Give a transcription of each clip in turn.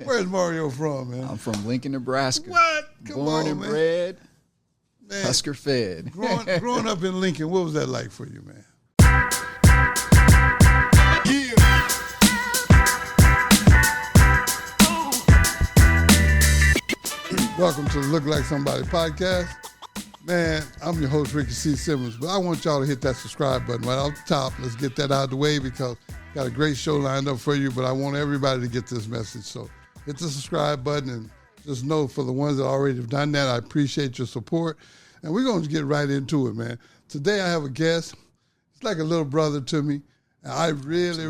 Where's Mario from, man? I'm from Lincoln, Nebraska. What? Come Born on, and man. bred, Man, Husker fed. growing up in Lincoln, what was that like for you, man? Welcome to the Look Like Somebody podcast. Man, I'm your host, Ricky C. Simmons, but I want y'all to hit that subscribe button right off the top. Let's get that out of the way because got a great show lined up for you, but I want everybody to get this message. So hit the subscribe button and just know for the ones that already have done that, I appreciate your support. And we're going to get right into it, man. Today I have a guest. It's like a little brother to me. And I really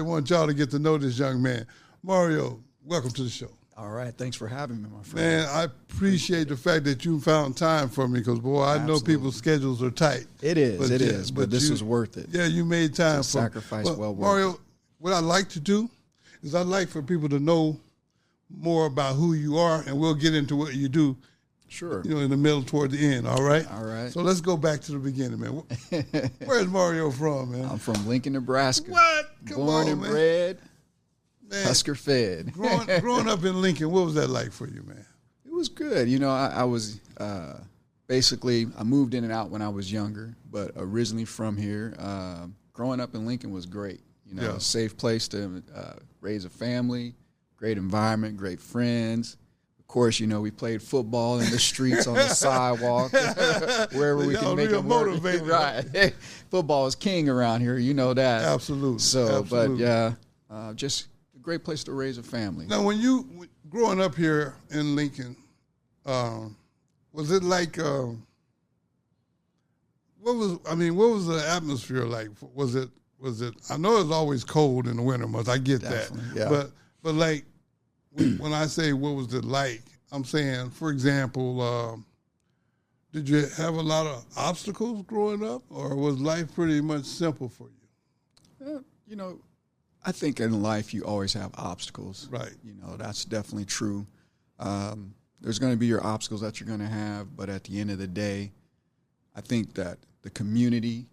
want y'all to get to know this young man. Mario, welcome to the show. All right, thanks for having me, my friend. Man, I appreciate the fact that you found time for me because, boy, I know people's schedules are tight. It is, but this was worth it. Yeah, you made time it's a for sacrifice well worth Mario, it. what I like to do is I like for people to know more about who you are, and we'll get into what you do. Sure. You know, in the middle toward the end, all right? All right. So let's go back to the beginning, man. Where's Mario from, man? I'm from Lincoln, Nebraska. What? Come Born on, and man. bred, Man, Husker fed. growing up in Lincoln, what was that like for you, man? It was good. You know, I was basically, I moved in and out when I was younger, but originally from here. Growing up in Lincoln was great. You know, a safe place to raise a family, great environment, great friends. Of course, you know, we played football in the streets, on the sidewalk, wherever we can make it work. Right. Football is king around here. You know that. Absolutely. So, absolutely. but yeah, just a great place to raise a family. Now, when you growing up here in Lincoln, was it like what was the atmosphere like? Was it? I know it's always cold in the winter months. I get Definitely, that. yeah. But like when I say what was it like, I'm saying, for example, did you have a lot of obstacles growing up, or was life pretty much simple for you? You know, I think in life you always have obstacles. Right. You know, that's definitely true. There's going to be your obstacles that you're going to have, but at the end of the day, I think that the community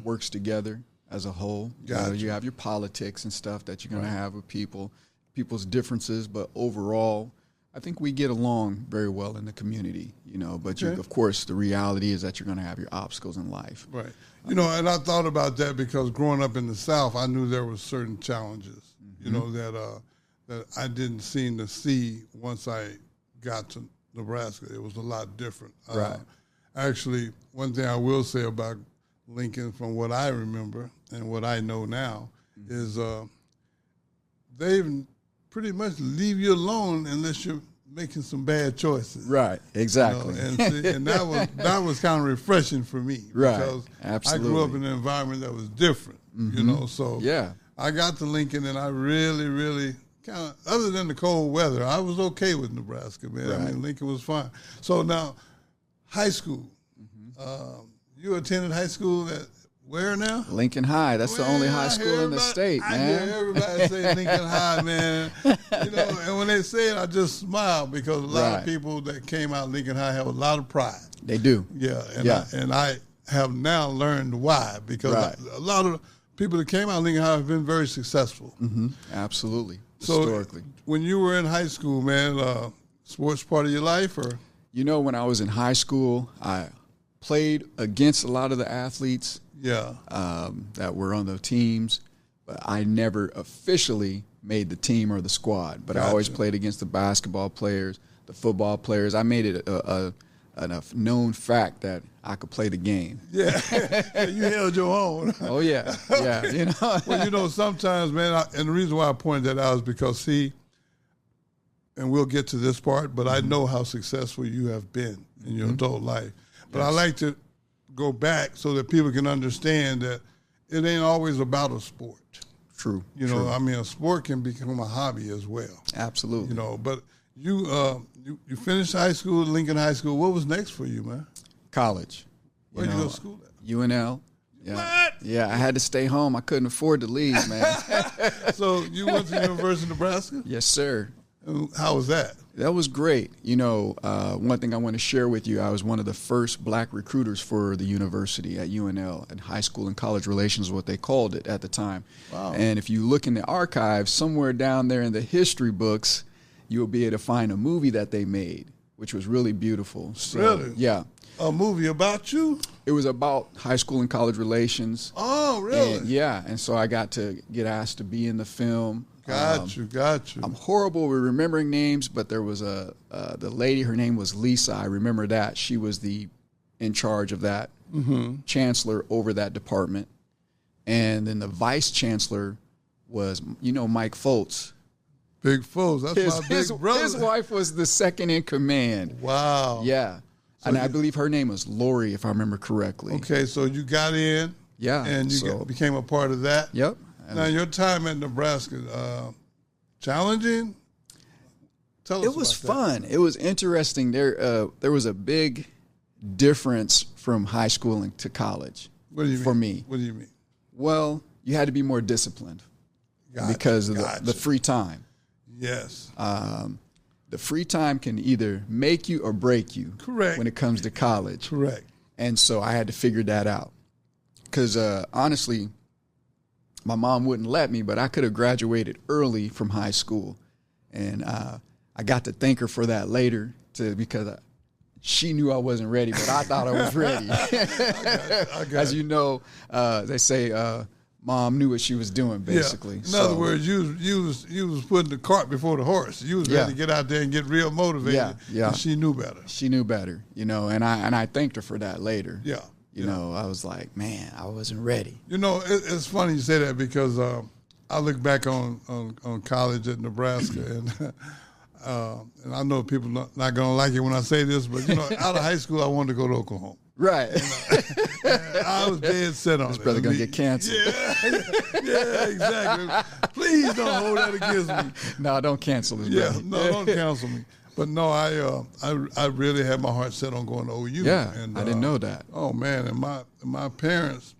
works together as a whole. Gotcha. You have your politics and stuff that you're going to have with people's differences, but overall, I think we get along very well in the community, you know, but of course, the reality is that you're going to have your obstacles in life. Right. You know, and I thought about that because growing up in the South, I knew there were certain challenges, you know, that I didn't seem to see once I got to Nebraska. It was a lot different. Right. Actually, one thing I will say about Lincoln from what I remember and what I know now is they pretty much leave you alone unless you're making some bad choices. Right, exactly. You know, and that was kind of refreshing for me. Right, Because absolutely. I grew up in an environment that was different, you know. So Yeah. I got to Lincoln and I really kind of, other than the cold weather, I was okay with Nebraska, man. Right. I mean, Lincoln was fine. So now, high school. You attended high school at where now? Lincoln High. That's the only high school in the state, man. I hear everybody say Lincoln High, man. You know, and when they say it, I just smile because a lot of people that came out of Lincoln High have a lot of pride. They do. Yeah, and I have now learned why because a lot of people that came out of Lincoln High have been very successful. Absolutely. So historically. When you were in high school, man, sports part of your life, or? You know, when I was in high school, I played against a lot of the athletes that were on the teams, but I never officially made the team or the squad. But I always played against the basketball players, the football players. I made it a known fact that I could play the game. Yeah, you held your own. Oh, yeah, you know. Well, you know, sometimes, man, and the reason why I pointed that out is because, and we'll get to this part, but I know how successful you have been in your adult life. But I like to go back so that people can understand that it ain't always about a sport. True. You know, I mean, a sport can become a hobby as well. Absolutely. You know, but you finished high school, Lincoln High School. What was next for you, man? College. Where'd you go to school at? UNL. Yeah. What? Yeah, I had to stay home. I couldn't afford to leave, man. So you went to the University of Nebraska? Yes, sir. How was that? That was great. You know, one thing I want to share with you, I was one of the first black recruiters for the university at UNL, and high school and college relations is what they called it at the time. Wow. And if you look in the archives, somewhere down there in the history books, you'll be able to find a movie that they made, which was really beautiful. So, really? Yeah. A movie about you? It was about high school and college relations. Oh, really? And, yeah, and so I got to get asked to be in the film. Got you. I'm horrible with remembering names, but there was the lady, her name was Lisa. I remember that. She was in charge of that, chancellor over that department. And then the vice chancellor was, Mike Foltz. Big Foltz, that's my big brother. His wife was the second in command. Wow. Yeah. So I believe her name was Lori, if I remember correctly. Okay, so you got in. Yeah. And you became a part of that. Yep. Now, your time at Nebraska, challenging? Tell us It was about fun. It was interesting. There was a big difference from high school to college. What do you mean? For me. What do you mean? Well, you had to be more disciplined because of the free time. Yes. The free time can either make you or break you. Correct. When it comes to college. Correct. And so I had to figure that out. Because honestly, my mom wouldn't let me, but I could have graduated early from high school. And I got to thank her for that later because she knew I wasn't ready, but I thought I was ready. I got As you know, they say mom knew what she was doing, basically. Yeah. In other words, you was putting the cart before the horse. You was ready to get out there and get real motivated. Yeah. And she knew better. She knew better, and I thanked her for that later. Yeah. You know, I was like, man, I wasn't ready. It's funny you say that because I look back on college at Nebraska, and I know people not going to like it when I say this, but, out of high school, I wanted to go to Oklahoma. Right. I was dead set on this it. brother going to get canceled. Yeah, exactly. Please don't hold that against me. No, don't cancel this brother. No, don't cancel me. But no, I really had my heart set on going to OU. Yeah, and, I didn't know that. Oh man, and my parents,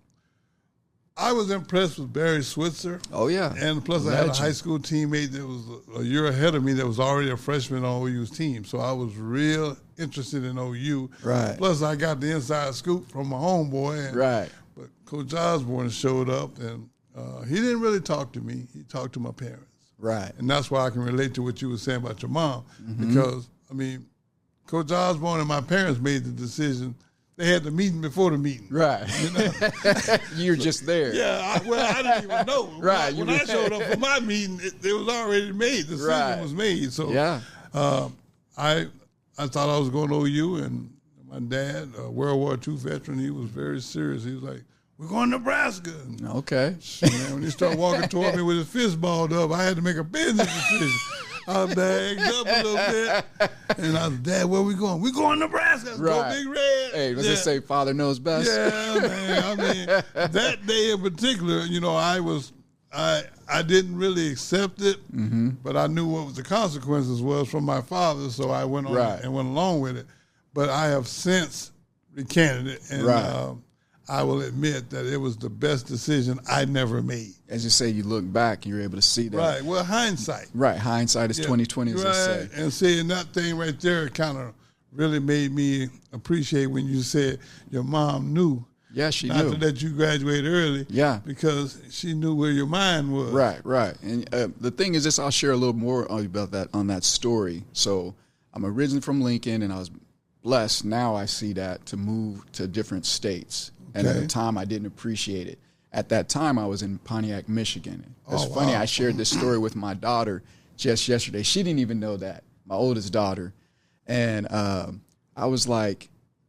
I was impressed with Barry Switzer. Oh yeah, and plus I had a high school teammate that was a year ahead of me that was already a freshman on OU's team. So I was real interested in OU. Right. Plus I got the inside scoop from my homeboy. Right. But Coach Osborne showed up, and he didn't really talk to me. He talked to my parents. Right. And that's why I can relate to what you were saying about your mom. Because, Coach Osborne and my parents made the decision. They had the meeting before the meeting. Right. You were just there. Yeah. I didn't even know. Right. When I showed up for my meeting, it was already made. The decision was made. So I thought I was going to OU, and my dad, a World War II veteran, he was very serious. He was like, we're going to Nebraska. And, okay. Man, when he started walking toward me with his fist balled up, I had to make a business decision. I bagged up a little bit, and I said, Dad, where we going? We going to Nebraska. Let's go Big Red. Hey, let's just say father knows best. Yeah, man. That day in particular, I didn't really accept it, but I knew what the consequences was from my father, so I went on and went along with it. But I have since recanted it, and I will admit that it was the best decision I never made. As you say, you look back and you're able to see that. Right. Well, hindsight. Right. Hindsight is 20/20, as they say. And seeing that thing right there kind of really made me appreciate when you said your mom knew. Yeah, she knew. Not to let you graduate early. Yeah. Because she knew where your mind was. Right. And the thing is this, I'll share a little more about that on that story. So I'm originally from Lincoln, and I was blessed. Now I see that to move to different states. And at the time, I didn't appreciate it. At that time, I was in Pontiac, Michigan. It's funny, I shared this story with my daughter just yesterday. She didn't even know that, my oldest daughter. And I was like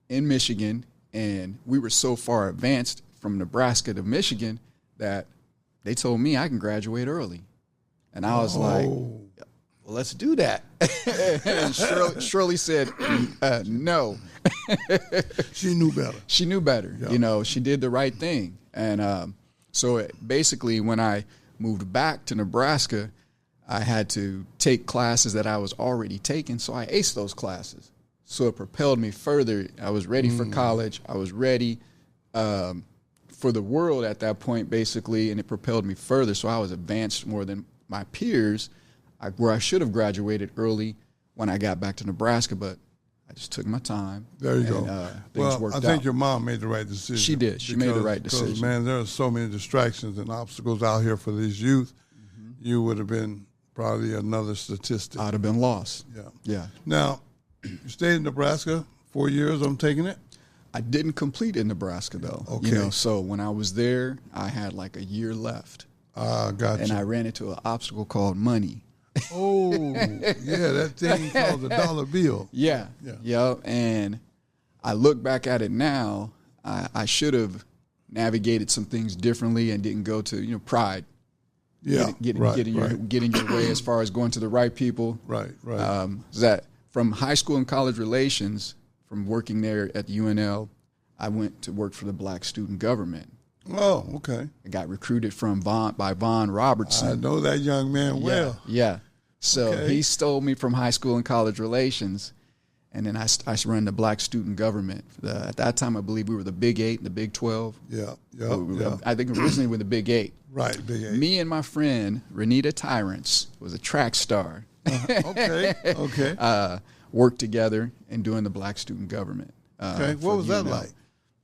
in Michigan, and we were so far advanced from Nebraska to Michigan that they told me I can graduate early. And I was like, well, let's do that. And Shirley said, no. She knew better. She knew better. Yeah. She did the right thing. And so basically when I moved back to Nebraska, I had to take classes that I was already taking, so I aced those classes. So it propelled me further. I was ready for college. I was ready for the world at that point, basically, and it propelled me further. So I was advanced more than my peers. where I should have graduated early when I got back to Nebraska, but I just took my time. There you go. Things worked I think out. your mom made the right decision. She did. She made the right decision. Because, man, there are so many distractions and obstacles out here for these youth. You would have been probably another statistic. I'd have been lost. Yeah. Yeah. Now, you stayed in Nebraska 4 years, I'm taking it? I didn't complete in Nebraska, though. Okay. So when I was there, I had like a year left. Gotcha. And I ran into an obstacle called money. Oh, yeah, that thing called the dollar bill. Yeah. And I look back at it now, I should have navigated some things differently and didn't go to, pride. Yeah, getting your way as far as going to the right people. Right. That from high school and college relations, from working there at the UNL, I went to work for the Black Student Government. Oh, okay. I got recruited by Vaughn Robertson. I know that young man well. Yeah. So he stole me from high school and college relations, and then I run the Black Student Government. At that time, I believe we were the Big 8 and the Big 12. Yeah. I think originally we were the Big 8. Right, Big 8. Me and my friend, Renita Tyrants, was a track star. Okay. Worked together and doing the Black Student Government. Okay. What was that like?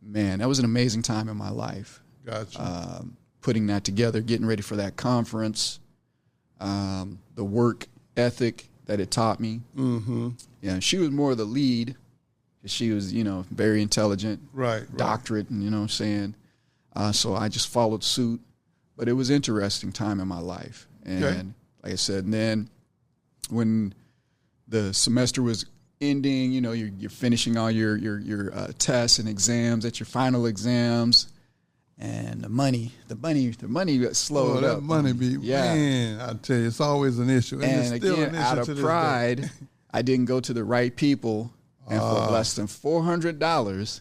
Man, that was an amazing time in my life. Gotcha. Putting that together, getting ready for that conference, the work ethic that it taught me. Mm-hmm. Yeah, she was more of the lead. She was, very intelligent. Right. Doctorate, and what I'm saying. So I just followed suit. But it was an interesting time in my life. And like I said, and then when the semester was ending, you're finishing all your tests and exams at your final exams, and the money got slowed up. That money man, I tell you, it's always an issue. And it's still again, an issue out to of this pride, day. I didn't go to the right people, and for less than $400,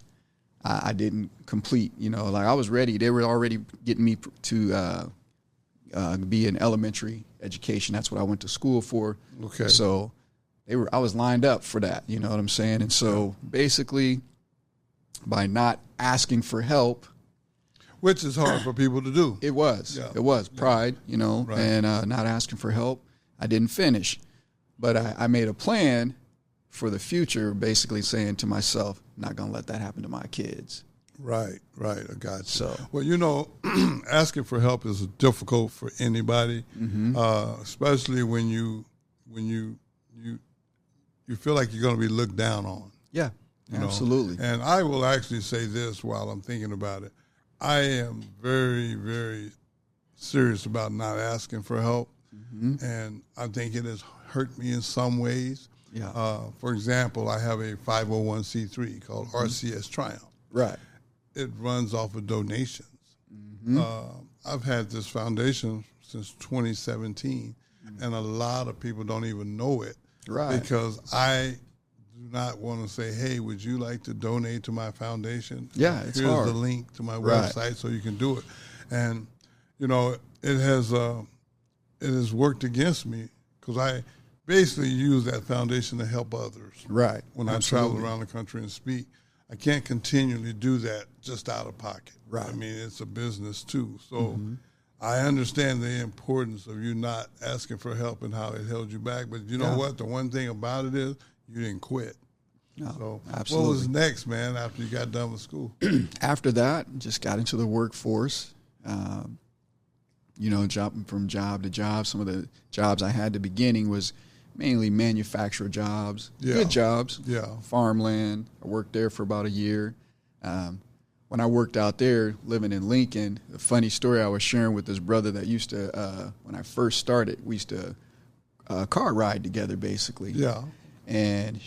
I didn't complete. I was ready. They were already getting me to be in elementary education. That's what I went to school for. Okay. So I was lined up for that. You know what I'm saying? And so basically, by not asking for help, which is hard for people to do. It was pride, Right. and not asking for help. I didn't finish, but I made a plan for the future, basically saying to myself, not going to let that happen to my kids. Right. I got you. So, well, asking for help is difficult for anybody, especially when you feel like you're going to be looked down on. Yeah, absolutely. And I will actually say this while I'm thinking about it. I am very, very serious about not asking for help, and I think it has hurt me in some ways. Yeah. For example, I have a 501c3 called RCS Triumph. Right. It runs off of donations. I've had this foundation since 2017, and a lot of people don't even know it. Right. Because I do not want to say, hey, would you like to donate to my foundation? Yeah, it's Here's hard. the link to my website so you can do it. And, it has worked against me because I basically use that foundation to help others. Right. When I travel around the country and speak, I can't continually do that just out of pocket. Right. I mean, it's a business too. So I understand the importance of you not asking for help and how it held you back. But you know what? The one thing about it is you didn't quit. No, so absolutely. What was next, man, after you got done with school? After that, just got into the workforce. Jumping from job to job. Some of the jobs I had at the beginning was mainly manufacturer jobs, good jobs, farmland. I worked there for about a year. When I worked out there, living in Lincoln, the funny story I was sharing with this brother that used to, when I first started, we used to car ride together, basically. Yeah. And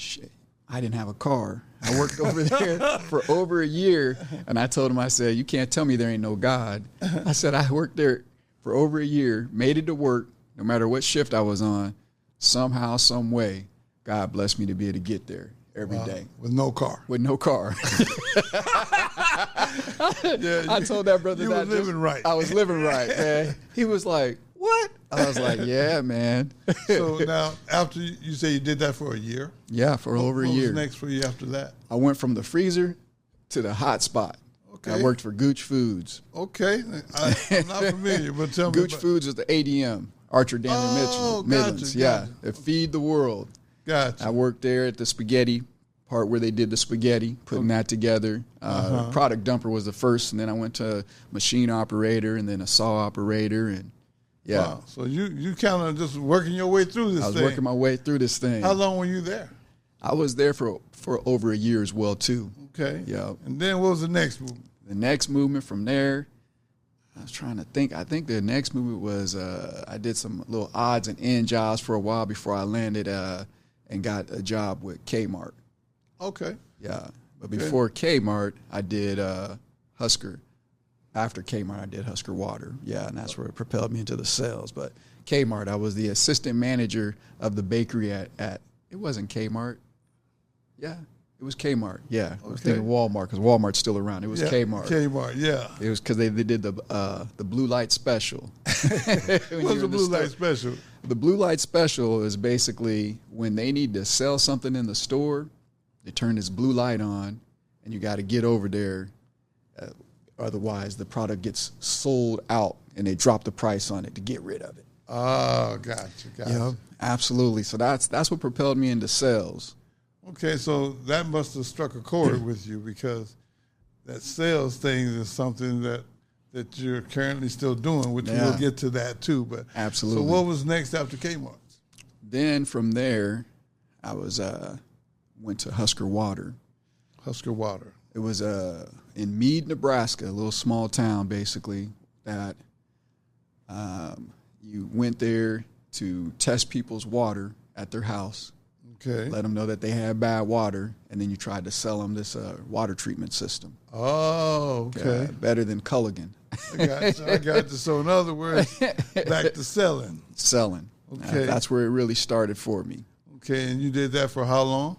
I didn't have a car. I worked over there for over a year, and I told him, I said, you can't tell me there ain't no God. I said, I worked there for over a year, made it to work, no matter what shift I was on. Somehow, some way, God blessed me to be able to get there every day. With no car. With no car. I told that brother you that. You were living right. I was living right, man. He was like, what? I was like, yeah, man. So now, after you say you did that for a year? Yeah, for over a year. What was next for you after that? I went from the freezer to the hot spot. Okay. I worked for Gooch Foods. Okay. I'm not familiar, but tell me. Gooch Foods is the ADM. Archer Daniel Oh, Midlands. gotcha. They feed the world. Gotcha. I worked there at the spaghetti part where they did the spaghetti, putting that together. Product dumper was the first, and then I went to machine operator and then a saw operator, and Wow. So you kind of just working your way through this thing. I was working my way through this thing. How long were you there? I was there for over a year as well, too. Okay. Yeah. And then what was the next movement? The next movement from there, I was trying to think. I think the next movement was I did some little odds and end jobs for a while before I landed and got a job with Kmart. Okay. Yeah. But before Kmart, I did Husker. After Kmart, I did Husker Water. Yeah, and that's where it propelled me into the sales. But Kmart, I was the assistant manager of the bakery at it wasn't Kmart. Yeah, it was Kmart. Yeah, I was thinking Walmart because Walmart's still around. It was Kmart. Kmart, yeah. It was because they did the blue light special. What's the blue light special? The blue light special is basically when they need to sell something in the store, they turn this blue light on, and you got to get over there. Otherwise, the product gets sold out, and they drop the price on it to get rid of it. Oh, gotcha. Yeah, absolutely. So that's what propelled me into sales. Okay, so that must have struck a chord with you because that sales thing is something that you're currently still doing, which we'll get to that too. But absolutely. So what was next after Kmart? Then from there, I was went to Husker Water. Husker Water. It was in Meade, Nebraska, a little small town basically that you went there to test people's water at their house. Okay. Let them know that they had bad water, and then you tried to sell them this water treatment system. Oh, okay. Better than Culligan. I got you. So in other words, back to selling. Selling. Okay. That's where it really started for me. Okay, and you did that for how long?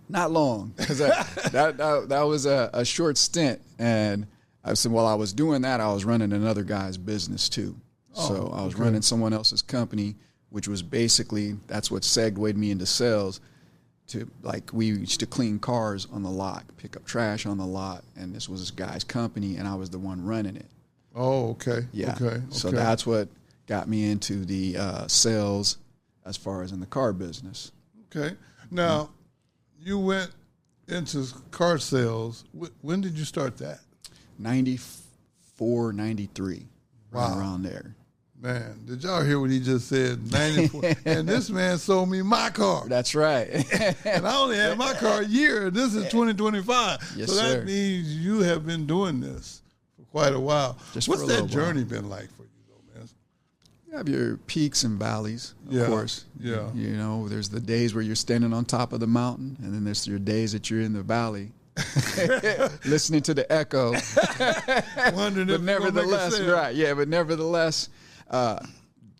Not long, because that was a short stint. And I said, while I was doing that, I was running another guy's business too. So I was running someone else's company, which was basically, that's what segued me into sales. We used to clean cars on the lot, pick up trash on the lot, and this was this guy's company, and I was the one running it. Oh, okay. Yeah. Okay. So that's what got me into the sales as far as in the car business. Okay. Now, you went into car sales. When did you start that? 94, 93, right around there. Man, did y'all hear what he just said? 94. And this man sold me my car. That's right. And I only had my car a year. This is 2025. Yes, so that sir. means you have been doing this for quite a while. What's that journey been like for you, though, man? You have your peaks and valleys, of course. Yeah. You know, there's the days where you're standing on top of the mountain, and then there's your days that you're in the valley. Listening to the echo. Wondering but if nevertheless, right, yeah, but nevertheless,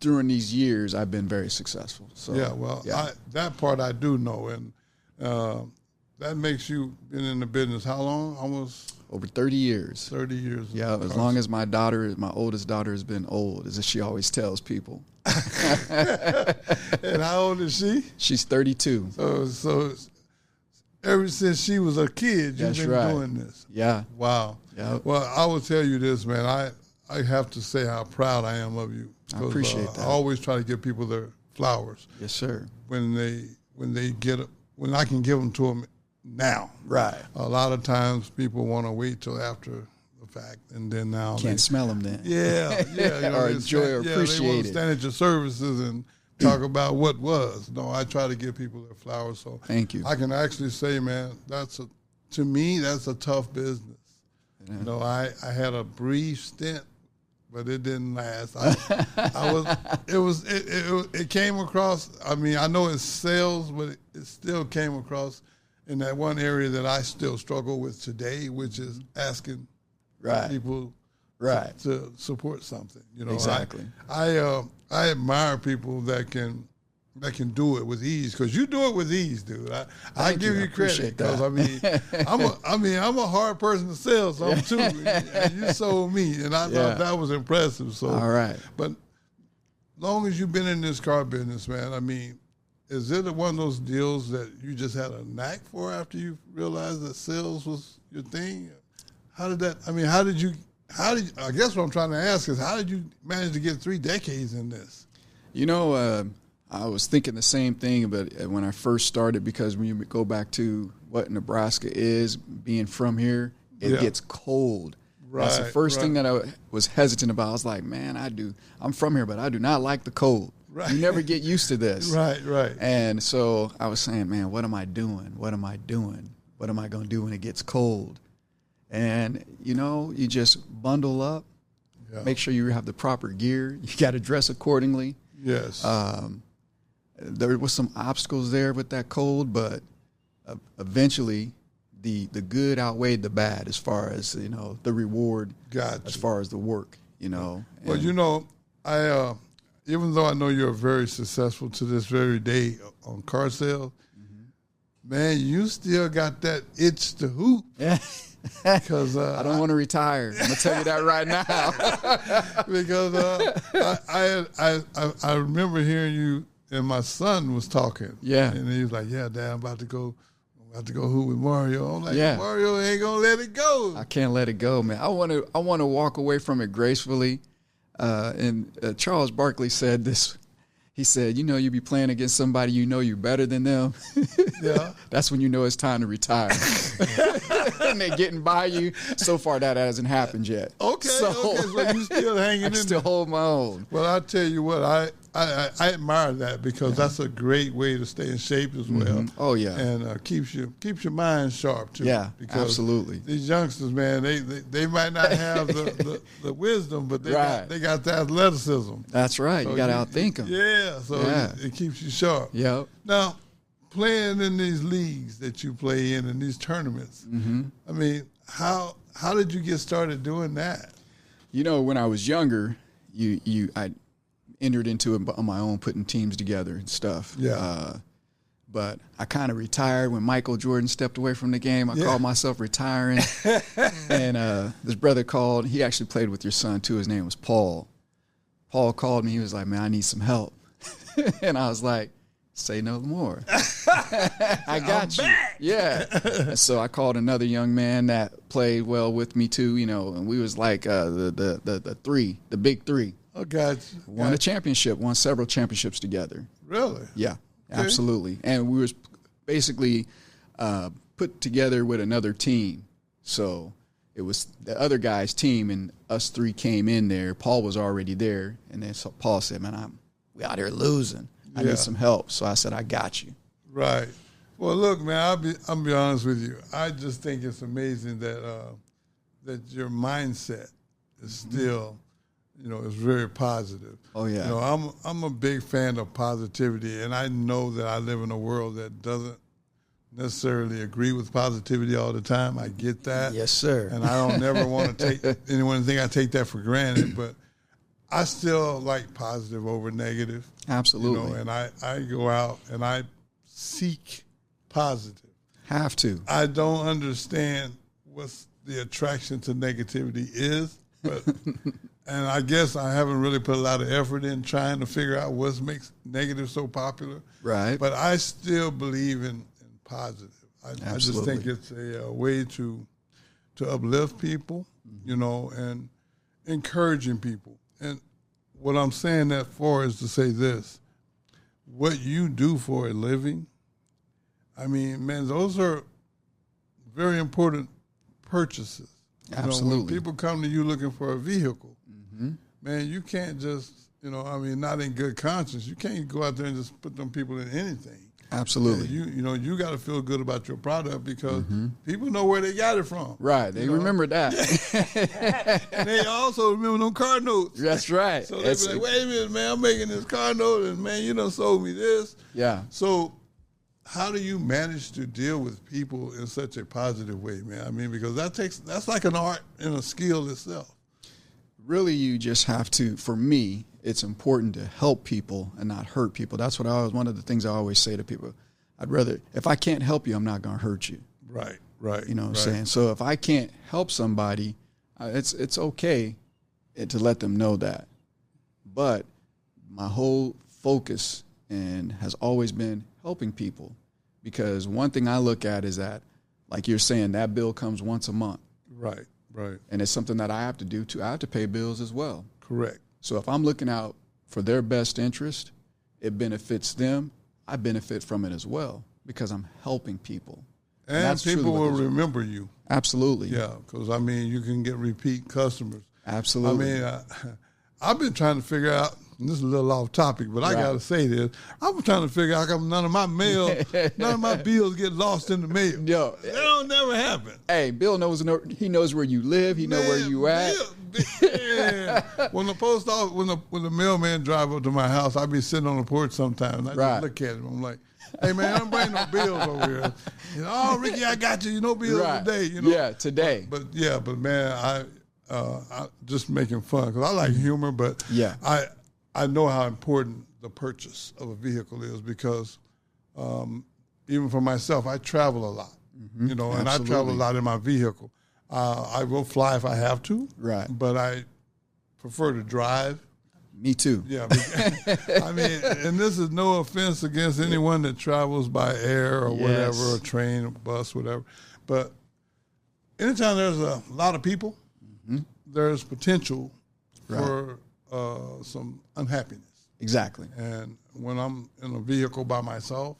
during these years, I've been very successful. So that part I do know, and that makes you been in the business how long? Almost over 30 years. 30 years. Yeah, as long as my oldest daughter, has been old, as she always tells people. And how old is she? She's 32. So ever since she was a kid, you've been doing this. Yeah. Wow. Yeah. Well, I will tell you this, man. I have to say how proud I am of you. I appreciate that. I always try to give people their flowers. Yes, sir. When I can give them to them now. Right. A lot of times people want to wait till after the fact, and then now can't smell them then. Yeah. Or enjoy or appreciate they want it. to stand at your services and talk about what was. No, I try to give people their flowers. So thank you. I can actually say, man, to me that's a tough business. Yeah. You know, I had a brief stint, but it didn't last. It came across. I mean, I know it's sales, but it still came across in that one area that I still struggle with today, which is asking people to support something. You know, exactly. I admire people that can do it with ease, because you do it with ease, dude. I give you credit, because I'm a hard person to sell, so I'm too. And you sold me, and I thought that was impressive. So all right, but long as you've been in this car business, man, I mean, is it one of those deals that you just had a knack for after you realized that sales was your thing? How did that? I mean, how did you? I guess what I'm trying to ask is, how did you manage to get 3 decades in this? You know, I was thinking the same thing, but when I first started, because when you go back to what Nebraska is, being from here, it gets cold. Right, that's the first thing that I was hesitant about. I was like, man, I'm from here, but I do not like the cold. Right. You never get used to this. Right. And so I was saying, man, what am I doing? What am I doing? What am I going to do when it gets cold? And, you know, you just bundle up, make sure you have the proper gear. You got to dress accordingly. Yes. There was some obstacles there with that cold, but eventually the good outweighed the bad as far as, you know, the reward, as far as the work, you know. Well, you know, I even though I know you're very successful to this very day on car sales, man, you still got that itch to hoop. Yeah. Because I don't want to retire. I'm gonna tell you that right now. Because I remember hearing you and my son was talking. Yeah. And he was like, "Yeah, Dad, I'm about to go hoop with Mario." I'm like, Mario ain't gonna let it go. I can't let it go, man. I want to walk away from it gracefully. And Charles Barkley said this. He said, you know, you be playing against somebody you know you're better than them. Yeah. That's when you know it's time to retire. And they're getting by you. So far, that hasn't happened yet. Okay, so you still hanging in there. I still hold my own. Well, I'll tell you what, I admire that because that's a great way to stay in shape as well. Mm-hmm. Oh, yeah. And keeps your mind sharp, too. Yeah, because absolutely. These youngsters, man, they might not have the wisdom, but they got the athleticism. That's right. So you got to outthink them. Yeah, so it keeps you sharp. Yep. Now, playing in these leagues that you play in these tournaments, I mean, how did you get started doing that? You know, when I was younger, I entered into it on my own, putting teams together and stuff. Yeah. But I kind of retired when Michael Jordan stepped away from the game. I called myself retiring. And this brother called. He actually played with your son, too. His name was Paul. Paul called me. He was like, man, I need some help. And I was like, say no more. I got you. Back. Yeah. And so I called another young man that played well with me, too, you know, and we was like the big three. Oh, God. Won a championship, won several championships together. Really? Yeah, absolutely. And we was basically put together with another team. So it was the other guy's team, and us three came in there. Paul was already there. And then so Paul said, man, we out here losing. I need some help. So I said, I got you. Right. Well, look, man, I'll be honest with you. I just think it's amazing that your mindset is still – you know, it's very positive. Oh, yeah. You know, I'm a big fan of positivity, and I know that I live in a world that doesn't necessarily agree with positivity all the time. I get that. Yes, sir. And I don't never want to take anyone to think I take that for granted, but I still like positive over negative. Absolutely. You know, and I go out and I seek positive. Have to. I don't understand what the attraction to negativity is, but and I guess I haven't really put a lot of effort in trying to figure out what makes negative so popular. Right. But I still believe in positive. I just think it's a way to uplift people, you know, and encouraging people. And what I'm saying that for is to say this. What you do for a living, I mean, man, those are very important purchases. Absolutely. You know, when people come to you looking for a vehicle, man, you can't just, you know, I mean, not in good conscience. You can't go out there and just put them people in anything. Absolutely. You know, you got to feel good about your product because people know where they got it from. Right. They remember that. And they also remember them car notes. That's right. So they be like, wait a minute, man, I'm making this car note, and, man, you done sold me this. Yeah. So how do you manage to deal with people in such a positive way, man? I mean, because that's like an art and a skill itself. Really, you just have to, for me, it's important to help people and not hurt people. That's one of the things I always say to people. I'd rather, if I can't help you, I'm not going to hurt you. Right. You know what I'm saying? So if I can't help somebody, it's okay to let them know that. But my whole focus has always been helping people, because one thing I look at is that, like you're saying, that bill comes once a month. Right. And it's something that I have to do too. I have to pay bills as well. Correct. So if I'm looking out for their best interest. It benefits them. I benefit from it as well because I'm helping people. And people will remember you. Absolutely. Yeah, because, I mean, you can get repeat customers. Absolutely. I mean, I've been trying to figure out, and this is a little off topic, but I got to say this. I've been trying to figure out how come none of my bills get lost in the mail. Yo, that don't never happen. Hey, Bill knows where you live. He knows where you at. Yeah. When the post office, when the mailman drive up to my house, I be sitting on the porch sometimes. I just look at him. I'm like, hey, man, I don't bring no bills over here. You know, oh, Ricky, I got you. No bills today. You know? Yeah, today. But man, I just making fun because I like humor, but I know how important the purchase of a vehicle is because even for myself, I travel a lot, you know, and I travel a lot in my vehicle. I will fly if I have to, but I prefer to drive. Me too. Yeah, I mean, and this is no offense against anyone that travels by air or whatever, or train, or bus, whatever. But anytime there's a lot of people, there's potential for some unhappiness. Exactly. And when I'm in a vehicle by myself,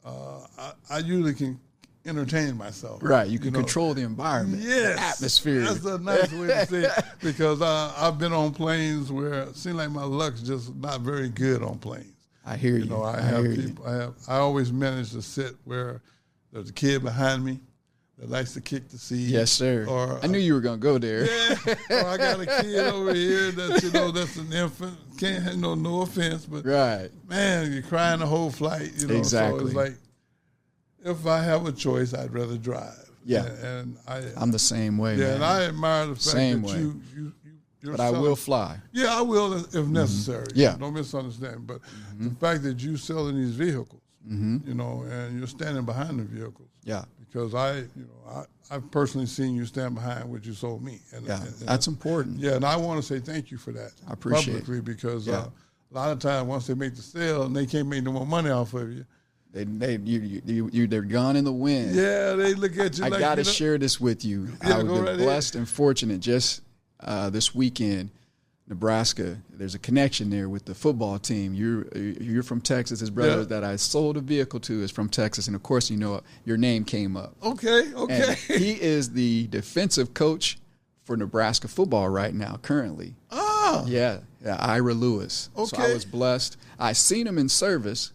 I usually can entertain myself. Right. You can control the environment, the atmosphere. That's a nice way to say it because I've been on planes where it seems like my luck's just not very good on planes. I hear you. You know, I always manage to sit where there's a kid behind me that likes to kick the seat. Yes, sir. Or I knew you were going to go there. Yeah. Or I got a kid over here that's, you know, that's an infant. Can't have no offense, but man, you're crying the whole flight. You know, exactly. So it's like, if I have a choice, I'd rather drive. Yeah. And I'm the same way, man. And I admire the fact that you're but I will fly. Yeah, I will if necessary. Yeah. Don't misunderstand. But the fact that you're selling these vehicles, you know, and you're standing behind the vehicles. Yeah. Because I've personally seen you stand behind what you sold me. And that's important. Yeah, and I want to say thank you for that. I appreciate publicly because a lot of times once they make the sale and they can't make no more money off of you, they're gone in the wind. Yeah, they look at you I got to share this with you. I was blessed and fortunate just this weekend, Nebraska. There's a connection there with the football team. You're from Texas. His brother that I sold a vehicle to is from Texas, and of course, you know, your name came up. Okay. And he is the defensive coach for Nebraska football right now, currently. Oh. Yeah, Ira Lewis. Okay. So I was blessed. I seen him in service.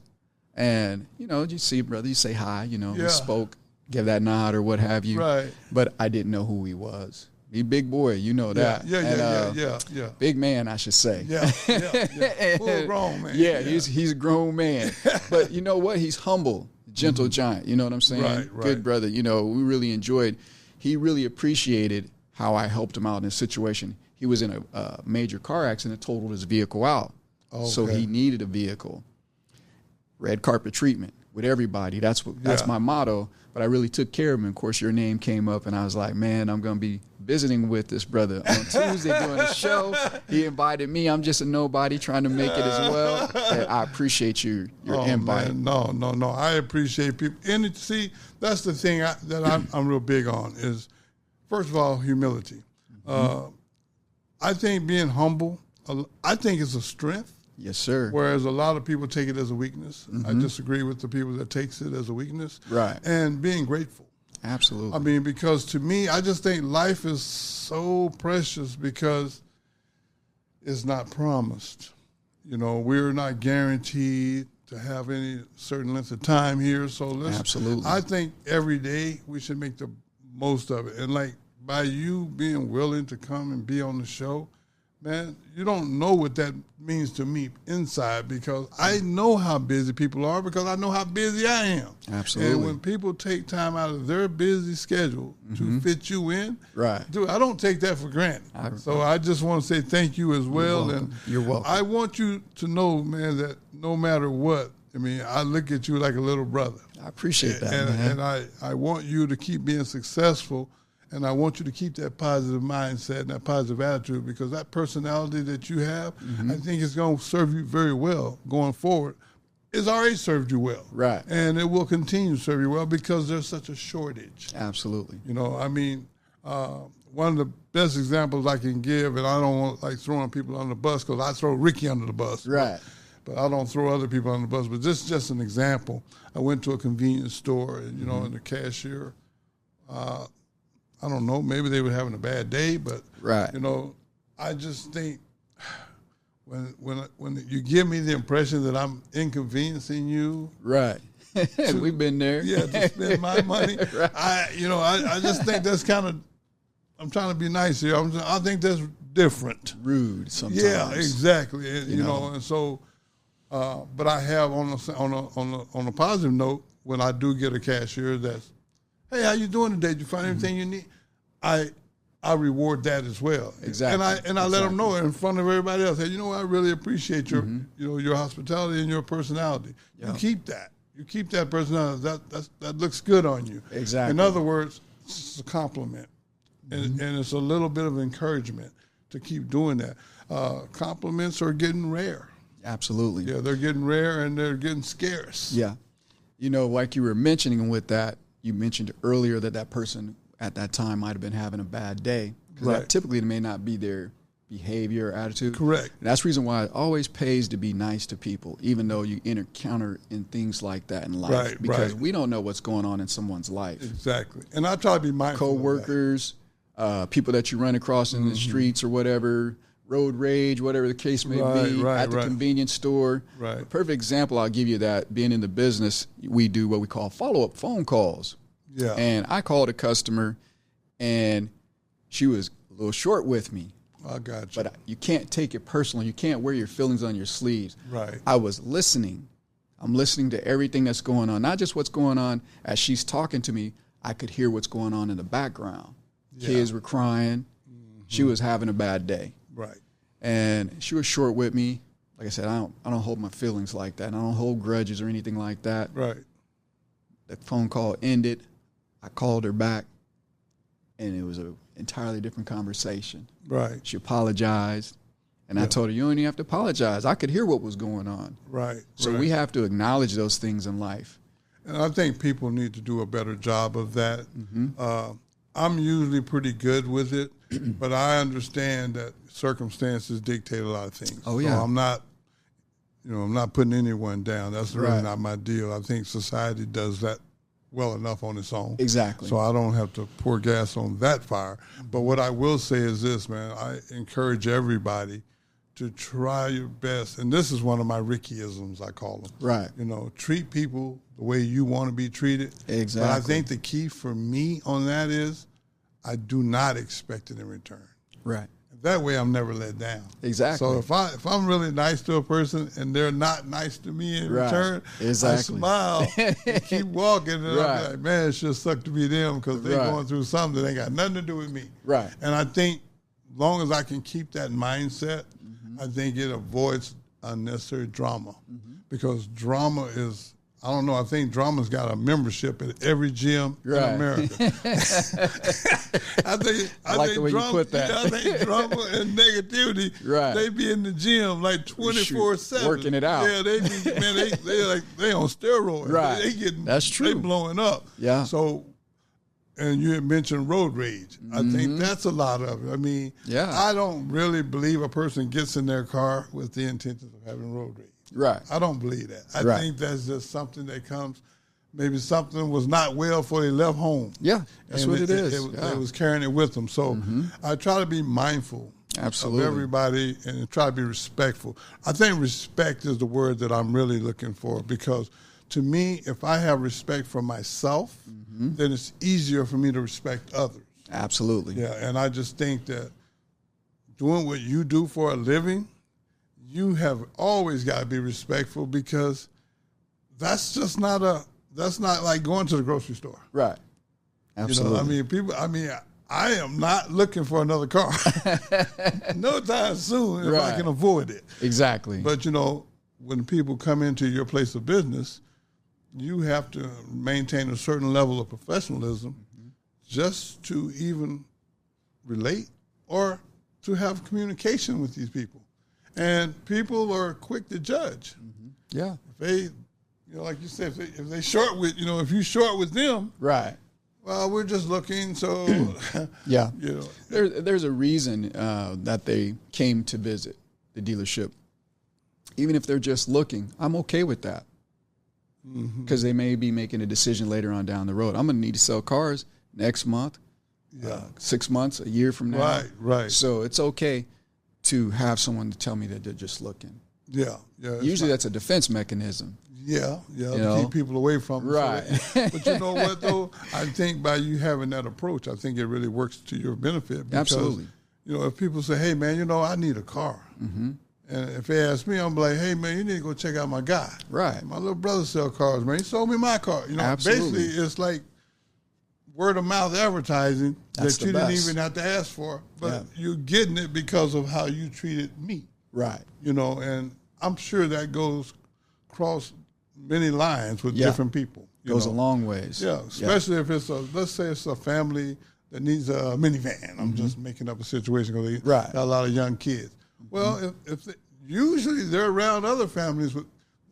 And, you know, you see, brother, you say hi, you know, we spoke, give that nod or what have you. Right. But I didn't know who he was. He big boy, you know that. Yeah. Big man, I should say. Yeah. Full grown man. Yeah, he's a grown man. But you know what? He's humble, gentle giant. You know what I'm saying? Right. Good brother. You know, we really enjoyed. He really appreciated how I helped him out in a situation. He was in a major car accident, totaled his vehicle out. Okay. So he needed a vehicle. Red carpet treatment with everybody. That's my motto. But I really took care of him. Of course, your name came up, and I was like, man, I'm going to be visiting with this brother on Tuesday doing a show. He invited me. I'm just a nobody trying to make it as well. And I appreciate your invite. Man. No. I appreciate people. And see, that's the thing that I'm real big on is, first of all, humility. I think being humble, I think it's a strength. Yes, sir. Whereas a lot of people take it as a weakness. I disagree with the people that takes it as a weakness. Right. And being grateful. Absolutely. I mean, because to me, I just think life is so precious because it's not promised. You know, we're not guaranteed to have any certain length of time here. So absolutely. I think every day we should make the most of it. And like by you being willing to come and be on the show, man, you don't know what that means to me inside because I know how busy people are because I know how busy I am. Absolutely. And when people take time out of their busy schedule to fit you in, dude, I don't take that for granted. So I just want to say thank you as well. You're welcome. I want you to know, man, that no matter what, I mean, I look at you like a little brother. I appreciate that, man. And I want you to keep being successful. And I want you to keep that positive mindset and that positive attitude because that personality that you have, I think is going to serve you very well going forward. It's already served you well. Right. And it will continue to serve you well because there's such a shortage. Absolutely. You know, I mean, one of the best examples I can give, and I don't want like throwing people on the bus because I throw Ricky under the bus. Right. But I don't throw other people under the bus. But this is just an example. I went to a convenience store, and, you know, and the cashier, I don't know, maybe they were having a bad day, but, right. you know, I just think when you give me the impression that I'm inconveniencing you. Right. We've been there. Yeah, to spend my money. Right. I just think that's kind of, I'm trying to be nice here. I think that's different. Rude sometimes. Yeah, exactly. And, you know, and so, but I have on a positive note, when I do get a cashier that's, hey, how you doing today? Did you find everything you need? I reward that as well. Exactly. And I let them know in front of everybody else. Hey, you know what? I really appreciate your you know, your hospitality and your personality. Yeah. You keep that. You keep that personality. That looks good on you. Exactly. In other words, it's a compliment, and it's a little bit of encouragement to keep doing that. Compliments are getting rare. Absolutely. Yeah, they're getting rare and they're getting scarce. Yeah. You know, like you were mentioning with that, you mentioned earlier that person at that time might have been having a bad day. Because that typically may not be their behavior or attitude. Correct. And that's the reason why it always pays to be nice to people, even though you encounter in things like that in life. Right, because we don't know what's going on in someone's life. Exactly. And I try to be mindful Co-workers, people that you run across in the streets or whatever, road rage, whatever the case may be, at the convenience store. Right. A perfect example I'll give you that, being in the business, we do what we call follow-up phone calls. Yeah. And I called a customer, and she was a little short with me. I got you. But you can't take it personal. You can't wear your feelings on your sleeves. Right. I was listening. I'm listening to everything that's going on, not just what's going on as she's talking to me. I could hear what's going on in the background. Yeah. Kids were crying. She was having a bad day. Right. And she was short with me. Like I said, I don't hold my feelings like that. I don't hold grudges or anything like that. Right. The phone call ended. I called her back, and it was an entirely different conversation. Right. She apologized, and I told her, you don't even have to apologize. I could hear what was going on. Right. So we have to acknowledge those things in life. And I think people need to do a better job of that. I'm usually pretty good with it, but I understand that circumstances dictate a lot of things. Oh, yeah. So I'm not putting anyone down. That's really not my deal. I think society does that well enough on its own. Exactly. So I don't have to pour gas on that fire. But what I will say is this, man, I encourage everybody to try your best. And this is one of my Ricky-isms, I call them. Right. You know, treat people the way you want to be treated. Exactly. But I think the key for me on that is I do not expect it in return. Right. That way I'm never let down. Exactly. So if I'm really nice to a person and they're not nice to me in return, I smile and keep walking, and I'm like, man, it sure suck to be them because they're going through something that ain't got nothing to do with me. Right. And I think as long as I can keep that mindset, I think it avoids unnecessary drama. Because drama is, I don't know, I think drama's got a membership at every gym in America. I think the way drama, you put that. I think drama and negativity, they be in the gym like 24/7. Working it out. Yeah, they be, man, they on steroids. Right. They getting, that's true. They blowing up. Yeah. So, and you had mentioned road rage. I think that's a lot of it. I mean, I don't really believe a person gets in their car with the intentions of having road rage. Right. I don't believe that. I think that's just something that comes, maybe something was not well before they left home. Yeah, that's what it is. They was carrying it with them. So I try to be mindful of everybody and try to be respectful. I think respect is the word that I'm really looking for, because to me, if I have respect for myself, then it's easier for me to respect others. Absolutely. Yeah, and I just think that doing what you do for a living, you have always got to be respectful, because that's not like going to the grocery store. Right. Absolutely. You know, I am not looking for another car. No time soon if I can avoid it. Exactly. But, you know, when people come into your place of business, you have to maintain a certain level of professionalism just to even relate or to have communication with these people. And people are quick to judge. Yeah. If they, you know, like you said, if they short with, you know, if you short with them, Well, we're just looking, so yeah. You know, there's a reason that they came to visit the dealership. Even if they're just looking, I'm okay with that. Because they may be making a decision later on down the road. I'm going to need to sell cars next month, 6 months, a year from now. Right. So it's okay to have someone to tell me that they're just looking. Yeah. Usually that's a defense mechanism. Yeah, to keep people away from it. Right. But you know what, though? I think by you having that approach, I think it really works to your benefit. Because, absolutely. You know, if people say, hey, man, you know, I need a car. And if they ask me, I'm like, hey, man, you need to go check out my guy. Right. My little brother sell cars, man. He sold me my car. You know, absolutely. Basically, it's like word of mouth advertising that's that you didn't even have to ask for. But you're getting it because of how you treated me. Right. You know, and I'm sure that goes across many lines with different people. Goes a long ways. Yeah, especially if it's let's say it's a family that needs a minivan. I'm just making up a situation because they got a lot of young kids. Well, if usually they're around other families with